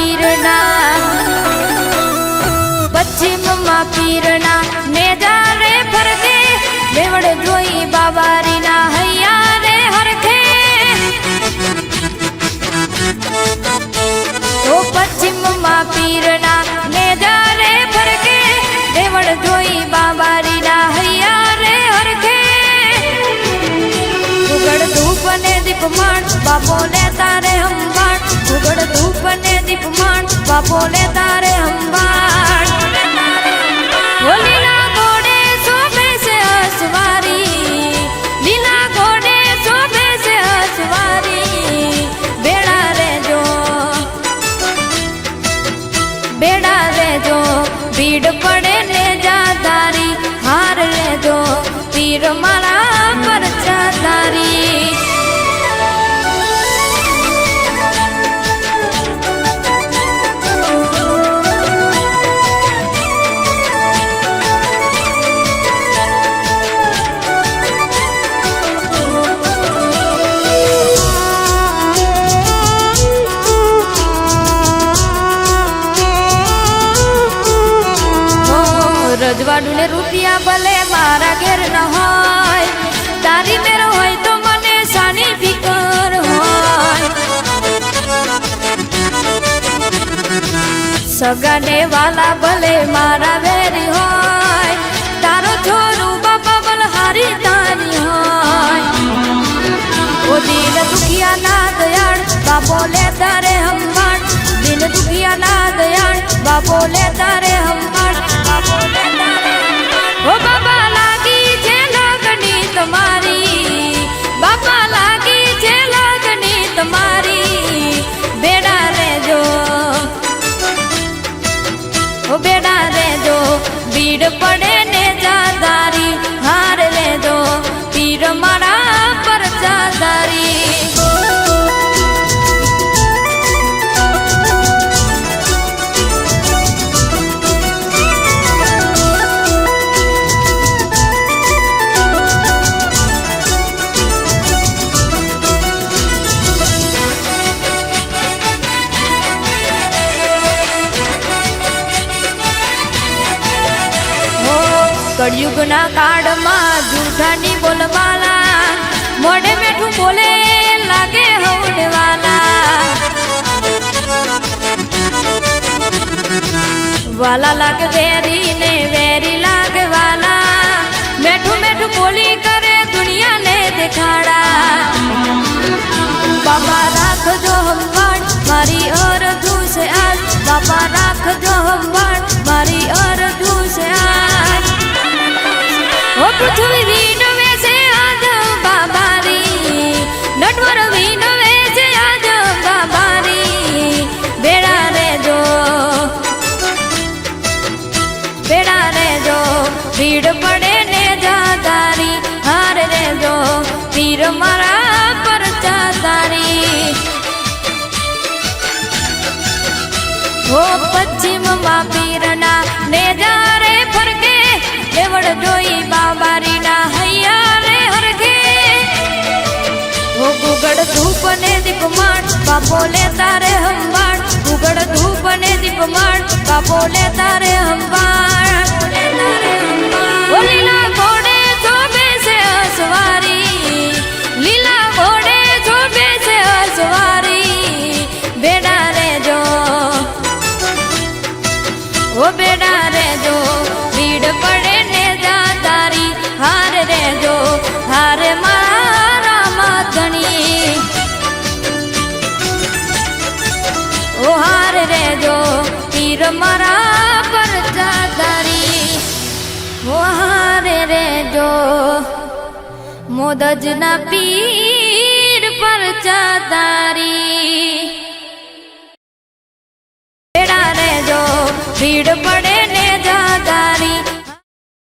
પીરના પશ્ચિમમાં પીરના નેજા રે ફરકે દેવડ જોઈ બાબારીના હૈયા રે હરખે તો પશ્ચિમમાં પીરના નેજા રે ફરકે દેવડ જોઈ બાબારીના હૈયા રે હરખે ઉગડ ધૂપ ને દીપમાન બાપો ને તારે હંભાણ ઉગડ ધૂપ ને દીપમાન બાપો ને તારે હંભાણ લીલા ઘોડે શોભે છે અસવારી લીલા ઘોડે શોભે છે અસવારી બેડા રેજો ભીડ પડે ને જાતારી હાર લેજો પીર મારા પર જાતારી રજવાડું ને રૂપિયા ભલે મારા ઘેર ન હોય તારી મેરો હોય તો મને સાની ફિકર હોય સગાને વાલા ભલે મારા વેરી હોય તારો છોરું બાપા બલહારી તારી હોય ઓ દિલ દુખિયા ના દયાળ બાપો લે તારે હંભાણ દિલ દુખિયા ના દયાળ બાપો લે તારે હંભાણ બાપો લે ઓ બાબા લાગી છે લાગણી તમારી બાપા લાગી છે લાગણી તમારી બેડા રેજો ઓ બેડા રેજો ભીડ પડે ને જાદારી હાર લેજો પીર મારા પર જાદારી કળયુગના કાળમાં જૂઠાની બોલવાલા મોઢે બેઠું બોલે લાગે હવને વાલા વાલા લાગે વેરી ને વેરી લાગે વાલા બેઠું બેઠું બોલી કરે દુનિયાને દેખાડા બાપા રાખજો હંભાણ મારી અરજુ છે આજ બાપા રાખજો હંભાણ મારી અરજુ છે આજ ઓ પૃથ્વી વિનવે છે આજ બાબારી નટવર વિનવે છે આજ બાબારી બેડા રેજો ભીડ પડે ને જાતારી હાર રેજો પીર મારા પર જાતારી ઓ પશ્ચિમમાં પીરના નેજા રે ફરકે દેવડ જોઈ બાબારીના હૈયા રે હરખે ઓ ગુગડ ધૂપ ને દીપમાન બાપો લે તારે હંભાણ ગુગડ ધૂપ ને દીપમાન બાપો લે તારે હંભાણ ઓ લીલા ઘોડે શોભે છે અસવારી લીલા ઘોડે શોભે છે અસવારી બેડા રેજો ઓ બેડા રેજો ભીડ પડે ને જાતારી હાર રેજો હારે મારા માતણી ઓ હાર રેજો પીર મારા પર જાતારી ઓ હાર રેજો મોદજના પીર પર જાતારી બેડા રેજો ભીડ પડે